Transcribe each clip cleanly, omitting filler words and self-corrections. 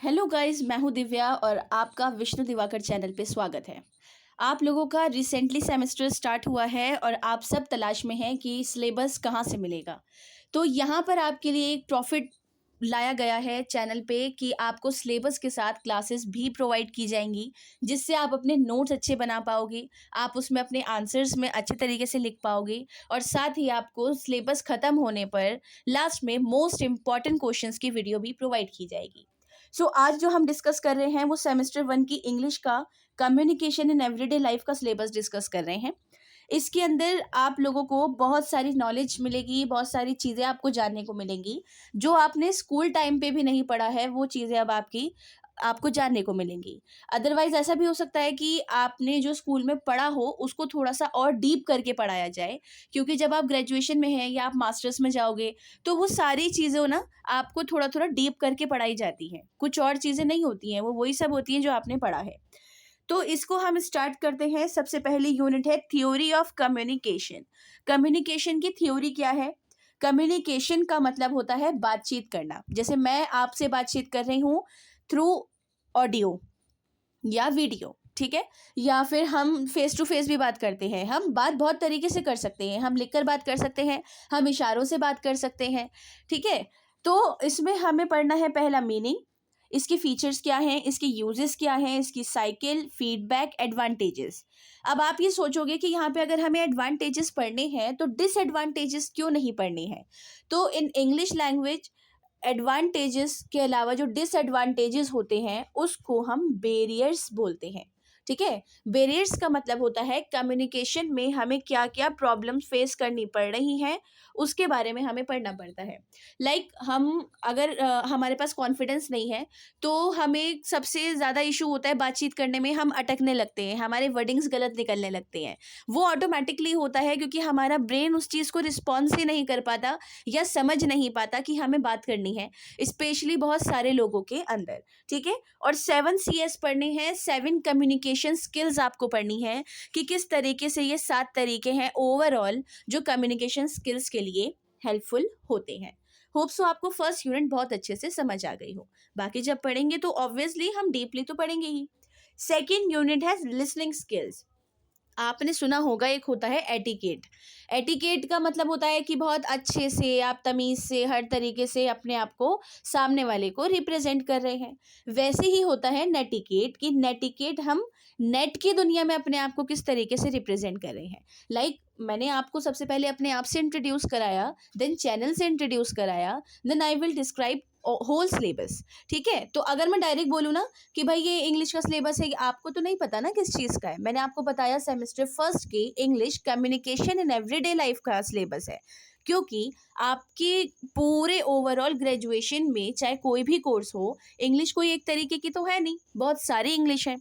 Hello guys, मैं हूं दिव्या और आपका विष्णु दिवाकर चैनल पे स्वागत है। आप लोगों का रिसेंटली सेमेस्टर स्टार्ट हुआ है और आप सब तलाश में हैं कि सिलेबस कहाँ से मिलेगा। तो यहाँ पर आपके लिए एक प्रॉफिट लाया गया है चैनल पे कि आपको सिलेबस के साथ क्लासेस भी प्रोवाइड की जाएंगी, जिससे आप अपने नोट्स अच्छे बना पाओगे, आप उसमें अपने आंसर्स में अच्छे तरीके से लिख पाओगे और साथ ही आपको सिलेबस ख़त्म होने पर लास्ट में मोस्ट इम्पॉर्टेंट क्वेश्चंस की वीडियो भी प्रोवाइड की जाएगी। आज जो हम डिस्कस कर रहे हैं वो सेमेस्टर 1 की इंग्लिश का कम्युनिकेशन इन एवरीडे लाइफ का सिलेबस डिस्कस कर रहे हैं। इसके अंदर आप लोगों को बहुत सारी नॉलेज मिलेगी, बहुत सारी चीज़ें आपको जानने को मिलेंगी जो आपने स्कूल टाइम पे भी नहीं पढ़ा है, वो चीज़ें अब आपको जानने को मिलेंगी। अदरवाइज ऐसा भी हो सकता है कि आपने जो स्कूल में पढ़ा हो उसको थोड़ा सा और डीप करके पढ़ाया जाए, क्योंकि जब आप ग्रेजुएशन में हैं या आप मास्टर्स में जाओगे तो वो सारी चीज़ें ना आपको थोड़ा थोड़ा डीप करके पढ़ाई जाती हैं। कुछ और चीज़ें नहीं होती हैं, वो वही सब होती हैं जो आपने पढ़ा है। तो इसको हम स्टार्ट करते हैं। सबसे पहली यूनिट है थ्योरी ऑफ कम्युनिकेशन। कम्युनिकेशन की थ्योरी क्या है? कम्युनिकेशन का मतलब होता है बातचीत करना। जैसे मैं आपसे बातचीत कर रही हूँ थ्रू ऑडियो या वीडियो, ठीक है? या फिर हम फेस टू फेस भी बात करते हैं। हम बात बहुत तरीके से कर सकते हैं। हम लिखकर बात कर सकते हैं, हम इशारों से बात कर सकते हैं, ठीक है? तो इसमें हमें पढ़ना है पहला मीनिंग, इसके फीचर्स क्या हैं, इसके यूजेस क्या हैं, इसकी साइकिल, फीडबैक, एडवांटेजेस। अब आप ये सोचोगे कि यहाँ पे अगर हमें एडवांटेजेस पढ़ने हैं तो डिसएडवांटेजेस क्यों नहीं पढ़ने हैं? तो इन इंग्लिश लैंग्वेज एडवांटेजेस के अलावा जो डिसएडवांटेजेस होते हैं उसको हम बैरियर्स बोलते हैं, ठीक है? बैरियर्स का मतलब होता है कम्युनिकेशन में हमें क्या क्या प्रॉब्लम फेस करनी पड़ रही हैं, उसके बारे में हमें पढ़ना पड़ता है। हम अगर हमारे पास कॉन्फिडेंस नहीं है तो हमें सबसे ज़्यादा इशू होता है बातचीत करने में, हम अटकने लगते हैं, हमारे वर्डिंग्स गलत निकलने लगते हैं। वो ऑटोमेटिकली होता है क्योंकि हमारा ब्रेन उस चीज़ को रिस्पॉन्स ही नहीं कर पाता या समझ नहीं पाता कि हमें बात करनी है, स्पेशली बहुत सारे लोगों के अंदर, ठीक है? और 7 CS पढ़ने हैं, 7 कम्युनिकेशन स्किल्स आपको पढ़नी है कि किस तरीके से ये 7 तरीके हैं ओवरऑल जो कम्युनिकेशन स्किल्स के लिए हेल्पफुल होते हैं। होप सो आपको फर्स्ट यूनिट बहुत अच्छे से समझ आ गई हो। बाकी जब पढ़ेंगे तो ऑब्वियसली हम डीपली तो पढ़ेंगे ही। सेकेंड यूनिट है लिसनिंग स्किल्स। आपने सुना होगा एक होता है एटिकेट। एटिकेट का मतलब होता है कि बहुत अच्छे से आप तमीज़ से हर तरीके से अपने आप को सामने वाले को रिप्रेजेंट कर रहे हैं। वैसे ही होता है नेटिकेट, कि नेटिकेट हम नेट की दुनिया में अपने आप को किस तरीके से रिप्रेजेंट कर रहे हैं। मैंने आपको सबसे पहले अपने आप से इंट्रोड्यूस कराया, देन चैनल से इंट्रोड्यूस कराया, then I will describe whole syllabus, ठीक है? तो अगर मैं डायरेक्ट बोलूँ ना कि भाई ये इंग्लिश का सिलेबस है, आपको तो नहीं पता ना किस चीज़ का है। मैंने आपको बताया सेमेस्टर फर्स्ट की English communication in everyday life का सिलेबस है, क्योंकि आपके पूरे ओवरऑल ग्रेजुएशन में चाहे कोई भी कोर्स हो, इंग्लिश कोई एक तरीके की तो है नहीं, बहुत सारी इंग्लिश है।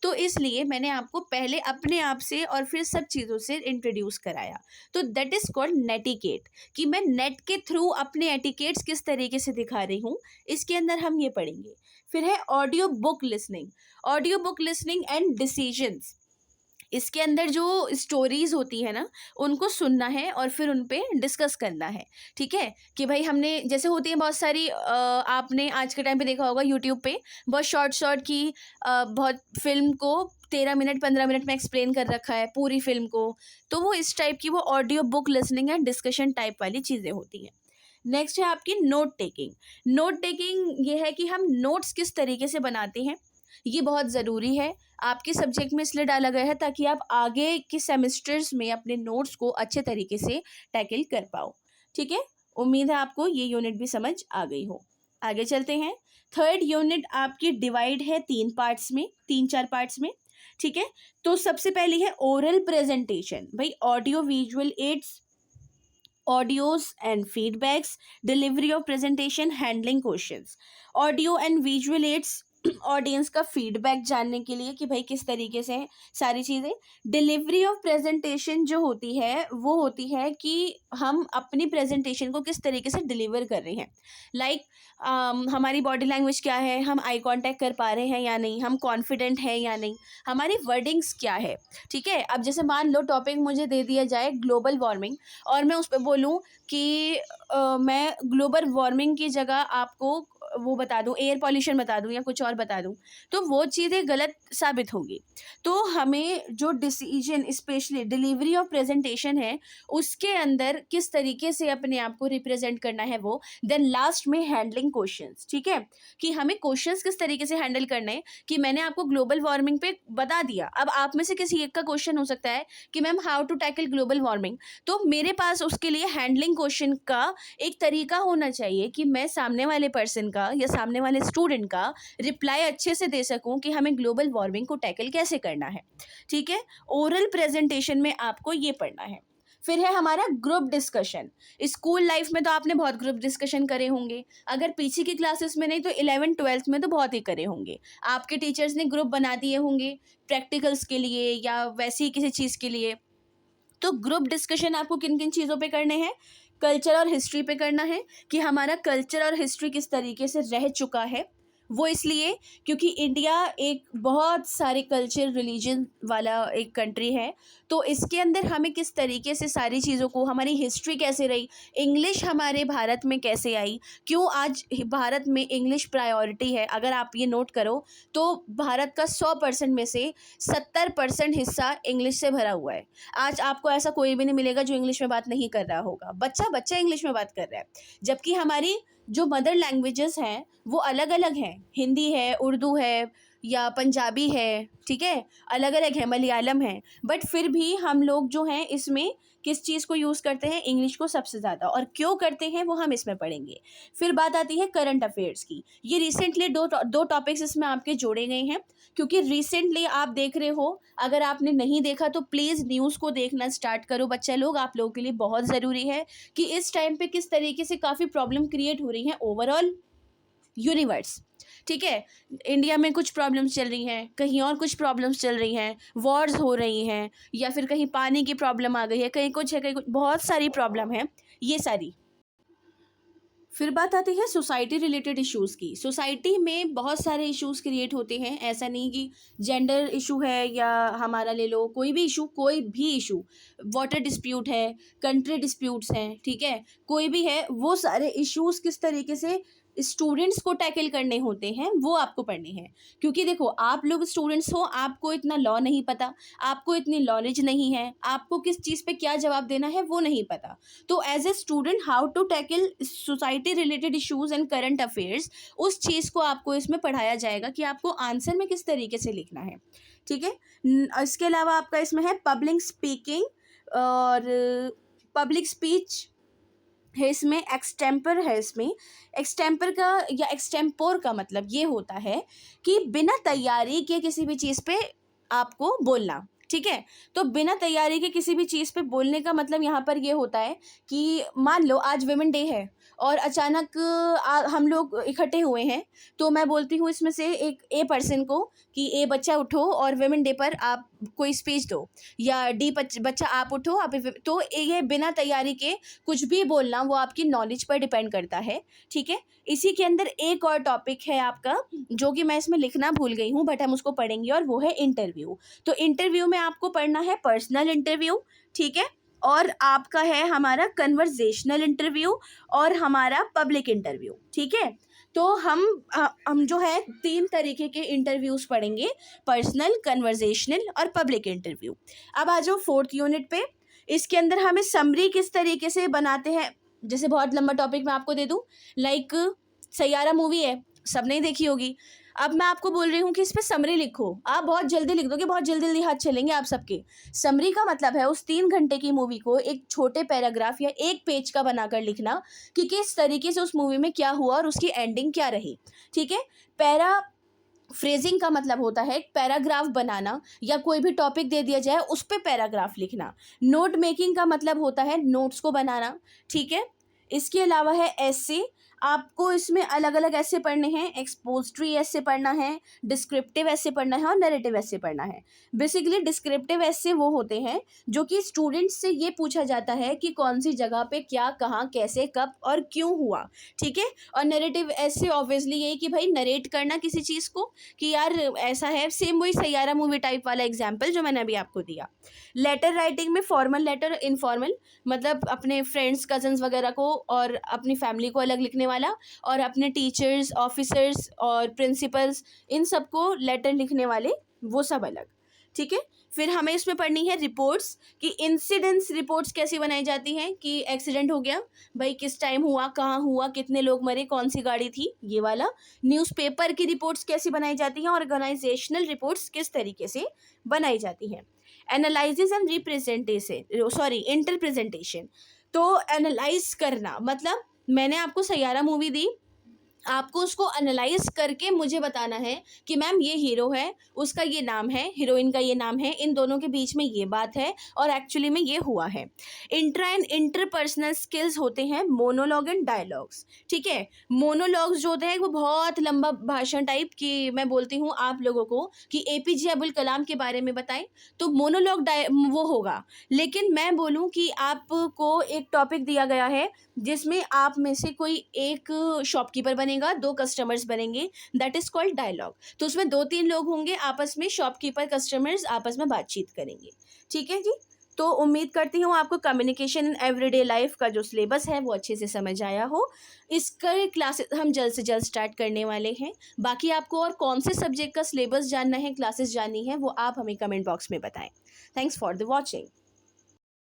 तो इसलिए मैंने आपको पहले अपने आप से और फिर सब चीज़ों से इंट्रोड्यूस कराया। तो दैट इज़ कॉल्ड नेटिकेट, कि मैं नेट के थ्रू अपने एटिकेट्स किस तरीके से दिखा रही हूँ, इसके अंदर हम ये पढ़ेंगे। फिर है audio book listening. Audio book listening and decisions. इसके अंदर जो स्टोरीज होती है ना, उनको सुनना है और फिर उन पे डिस्कस करना है, ठीक है? कि भाई हमने जैसे होती है बहुत सारी आपने आज के टाइम पे देखा होगा यूट्यूब पे बहुत शॉर्ट शॉर्ट की बहुत फिल्म को 13 मिनट 15 मिनट में एक्सप्लेन कर रखा है पूरी फिल्म को। तो वो इस टाइप की वो audio book listening and discussion type वाली चीज़ें होती हैं। नेक्स्ट है आपकी नोट टेकिंग। नोट टेकिंग ये है कि हम नोट्स किस तरीके से बनाते हैं, ये बहुत ज़रूरी है। आपके सब्जेक्ट में इसलिए डाला गया है ताकि आप आगे के सेमेस्टर्स में अपने नोट्स को अच्छे तरीके से टैकल कर पाओ, ठीक है? उम्मीद है आपको ये यूनिट भी समझ आ गई हो। आगे चलते हैं। थर्ड यूनिट आपकी डिवाइड है 3 पार्ट्स में, 3-4 पार्ट्स में, ठीक है? तो सबसे पहली है ओरल प्रेजेंटेशन। भाई audio visual aids, audios and feedbacks, delivery of presentation, handling questions. Audio and visual aids audience का फीडबैक जानने के लिए कि भाई किस तरीके से सारी चीज़ें। डिलीवरी ऑफ प्रेजेंटेशन जो होती है वो होती है कि हम अपनी प्रेजेंटेशन को किस तरीके से डिलीवर कर रहे हैं। लाइक हमारी बॉडी लैंग्वेज क्या है, हम आई कांटेक्ट कर पा रहे हैं या नहीं, हम कॉन्फिडेंट हैं या नहीं, हमारी वर्डिंग्स क्या है, ठीक है? अब जैसे मान लो टॉपिक मुझे दे दिया जाए ग्लोबल वार्मिंग और मैं उस पर बोलूँ कि मैं ग्लोबल वार्मिंग की जगह आपको वो बता दूँ, एयर पॉल्यूशन बता दूँ या कुछ और बता दूँ, तो वो चीज़ें गलत साबित होगी। तो हमें जो decision specially delivery of presentation है, उसके अंदर किस तरीके से अपने आप को रिप्रेजेंट करना है वो, देन लास्ट में हैंडलिंग क्वेश्चंस, ठीक है, कि हमें क्वेश्चंस किस तरीके से हैंडल करने हैं। कि मैंने आपको ग्लोबल वार्मिंग पे बता दिया, अब आप में से किसी एक का क्वेश्चन हो सकता है कि ma'am how to tackle global warming, तो मेरे पास उसके लिए हैंडलिंग क्वेश्चन का एक तरीका होना चाहिए कि मैं सामने वाले पर्सन का या सामने वाले स्टूडेंट का रिप्लाई अच्छे से दे सकूं कि हमें ग्लोबल वार्मिंग को टैकल कैसे करना है, ठीक है। ओरल प्रेजेंटेशन में आपको ये पढ़ना है। फिर है हमारा ग्रुप डिस्कशन। स्कूल लाइफ में तो आपने बहुत ग्रुप डिस्कशन करे होंगे, अगर पीछे की क्लासेस में नहीं तो 11th-12th में तो बहुत ही करे होंगे। आपके टीचर्स ने ग्रुप बना दिए होंगे प्रैक्टिकल्स के लिए या वैसी ही किसी चीज़ के लिए। तो ग्रुप डिस्कशन आपको किन किन चीज़ों पे करने हैं, कल्चर और हिस्ट्री पे करना है कि हमारा कल्चर और हिस्ट्री किस तरीके से रह चुका है। वो इसलिए क्योंकि इंडिया एक बहुत सारे कल्चर रिलीजन वाला एक कंट्री है, तो इसके अंदर हमें किस तरीके से सारी चीज़ों को, हमारी हिस्ट्री कैसे रही, इंग्लिश हमारे भारत में कैसे आई, क्यों आज भारत में इंग्लिश प्रायोरिटी है। अगर आप ये नोट करो तो भारत का 100% में से 70% हिस्सा इंग्लिश से भरा हुआ है। आज आपको ऐसा कोई भी नहीं मिलेगा जो इंग्लिश में बात नहीं कर रहा होगा, बच्चा बच्चा इंग्लिश में बात कर रहा है, जबकि हमारी जो मदर लैंग्वेजेस हैं वो अलग अलग हैं, हिंदी है, उर्दू है या पंजाबी है, ठीक है, अलग अलग है, मलयालम है, बट फिर भी हम लोग जो हैं इसमें किस चीज़ को यूज़ करते हैं, इंग्लिश को सबसे ज़्यादा, और क्यों करते हैं वो हम इसमें पढ़ेंगे। फिर बात आती है करंट अफेयर्स की। ये रिसेंटली दो टॉपिक्स इसमें आपके जोड़े गए हैं, क्योंकि रिसेंटली आप देख रहे हो, अगर आपने नहीं देखा तो प्लीज़ न्यूज़ को देखना स्टार्ट करो बच्चा लोग, आप लोगों के लिए बहुत ज़रूरी है कि इस टाइम पे किस तरीके से काफ़ी प्रॉब्लम क्रिएट हो रही हैं ओवरऑल यूनिवर्स, ठीक है। इंडिया में कुछ प्रॉब्लम्स चल रही हैं, कहीं और कुछ प्रॉब्लम्स चल रही हैं, वॉर्स हो रही हैं, या फिर कहीं पानी की प्रॉब्लम आ गई है, कहीं कुछ है, कहीं कुछ, बहुत सारी प्रॉब्लम है ये सारी। फिर बात आती है सोसाइटी रिलेटेड इश्यूज़ की। सोसाइटी में बहुत सारे इश्यूज़ क्रिएट होते हैं, ऐसा नहीं कि जेंडर इशू है या हमारा ले लो कोई भी इशू, कोई भी इशू, वाटर डिस्प्यूट है, कंट्री डिस्प्यूट्स हैं, ठीक है, कोई भी है, वो सारे इश्यूज़ किस तरीके से स्टूडेंट्स को टैकल करने होते हैं वो आपको पढ़ने हैं। क्योंकि देखो आप लोग स्टूडेंट्स हो, आपको इतना लॉ नहीं पता, आपको इतनी नॉलेज नहीं है, आपको किस चीज़ पे क्या जवाब देना है वो नहीं पता। तो as a student how to tackle society related issues and current affairs, उस चीज़ को आपको इसमें पढ़ाया जाएगा कि आपको आंसर में किस तरीके से लिखना है, ठीक है। इसके अलावा आपका इसमें है पब्लिक स्पीकिंग और पब्लिक स्पीच है, इसमें एक्सटेम्पर है। इसमें एक्सटेम्पर का या एक्सटेम्पोर का मतलब ये होता है कि बिना तैयारी के किसी भी चीज़ पे आपको बोलना, ठीक है। तो बिना तैयारी के किसी भी चीज़ पे बोलने का मतलब यहाँ पर ये होता है कि मान लो आज वुमेन डे है और अचानक हम लोग इकट्ठे हुए हैं, तो मैं बोलती हूँ इसमें से एक ए पर्सन को कि ए बच्चा उठो और वुमेन डे पर आप कोई स्पीच दो, या डी बच्चा आप उठो आप, तो ये बिना तैयारी के कुछ भी बोलना वो आपकी नॉलेज पर डिपेंड करता है, ठीक है। इसी के अंदर एक और टॉपिक है आपका जो कि मैं इसमें लिखना भूल गई हूँ, बट हम उसको पढ़ेंगे, और वो है इंटरव्यू। तो इंटरव्यू में आपको पढ़ना है पर्सनल इंटरव्यू, ठीक है, और आपका है हमारा कन्वर्सेशनल इंटरव्यू और हमारा पब्लिक इंटरव्यू, ठीक है। तो हम जो है 3 तरीके के इंटरव्यूज़ पढ़ेंगे, पर्सनल, कन्वर्सेशनल और पब्लिक इंटरव्यू। अब आ जाओ 4th यूनिट पे। इसके अंदर हमें समरी किस तरीके से बनाते हैं, जैसे बहुत लंबा टॉपिक मैं आपको दे दूं, लाइक सैयारा मूवी है, सब नहीं देखी होगी, अब मैं आपको बोल रही हूँ कि इस पर समरी लिखो, आप बहुत जल्दी लिख दोगे, बहुत जल्दी जल्दी हाथ चलेंगे आप सबके। समरी का मतलब है उस 3 घंटे की मूवी को एक छोटे पैराग्राफ या एक पेज का बनाकर लिखना कि किस तरीके से उस मूवी में क्या हुआ और उसकी एंडिंग क्या रही, ठीक है। पैरा फ्रेजिंग का मतलब होता है पैराग्राफ बनाना, या कोई भी टॉपिक दे दिया जाए उस पर पैराग्राफ लिखना। नोट मेकिंग का मतलब होता है नोट्स को बनाना, ठीक है। इसके अलावा है एसे, आपको इसमें अलग अलग ऐसे पढ़ने हैं, एक्सपोजिटरी ऐसे पढ़ना है, डिस्क्रिप्टिव ऐसे पढ़ना है और नैरेटिव ऐसे पढ़ना है। बेसिकली डिस्क्रिप्टिव ऐसे वो होते हैं जो कि स्टूडेंट्स से ये पूछा जाता है कि कौन सी जगह पे क्या, कहाँ, कैसे, कब और क्यों हुआ, ठीक है। और नैरेटिव ऐसे ऑब्वियसली यही कि भाई नरेट करना किसी चीज़ को कि यार ऐसा है, सेम वही सैयारा मूवी टाइप वाला एग्जाम्पल जो मैंने अभी आपको दिया। लेटर राइटिंग में फॉर्मल लेटर, इनफॉर्मल, मतलब अपने फ्रेंड्स, कजन्स वगैरह को और अपनी फैमिली को अलग लिखने वाला और अपने टीचर्स, ऑफिसर्स और प्रिंसिपल्स इन सबको लेटर लिखने वाले, वो सब अलग। ठीक है। फिर हमें इसमें पढ़नी है रिपोर्ट्स, कि इंसिडेंट्स रिपोर्ट्स कैसी बनाई जाती हैं, कि एक्सीडेंट हो गया भाई, किस टाइम हुआ, कहाँ हुआ, कितने लोग मरे, कौन सी गाड़ी थी, ये वाला। न्यूज़पेपर की रिपोर्ट्स कैसी बनाई जाती हैं, ऑर्गेनाइजेशनल रिपोर्ट्स किस तरीके से बनाई जाती हैं। Analysis and representation, sorry, interpresentation. तो एनालाइज करना मतलब मैंने आपको सैयारा मूवी दी, आपको उसको एनालाइज करके मुझे बताना है कि मैम ये हीरो है, उसका ये नाम है, हीरोइन का ये नाम है, इन दोनों के बीच में ये बात है और एक्चुअली में ये हुआ है। इंट्रा एंड इंटरपर्सनल स्किल्स होते हैं मोनोलॉग एंड डायलॉग्स। ठीक है। मोनोलॉग्स जो होते हैं वो बहुत लंबा भाषण टाइप की, मैं बोलती हूँ आप लोगों को कि एपीजे अब्दुल कलाम के बारे में बताएं, तो मोनोलॉग वो होगा। लेकिन मैं बोलूँ कि आपको एक टॉपिक दिया गया है जिसमें आप में से कोई एक शॉपकीपर बनेगा, 2 कस्टमर्स बनेंगे, दैट इज़ कॉल्ड डायलॉग। तो उसमें 2-3 लोग होंगे आपस में, शॉपकीपर, कस्टमर्स आपस में बातचीत करेंगे। ठीक है जी। तो उम्मीद करती हूँ आपको कम्युनिकेशन इन एवरीडे लाइफ का जो सिलेबस है वो अच्छे से समझ आया हो। इसका क्लासेस हम जल्द से जल्द स्टार्ट करने वाले हैं। बाकी आपको और कौन से सब्जेक्ट का सिलेबस जानना है, क्लासेस जाननी है, वो आप हमें कमेंट बॉक्स में बताएं। Thanks for the watching.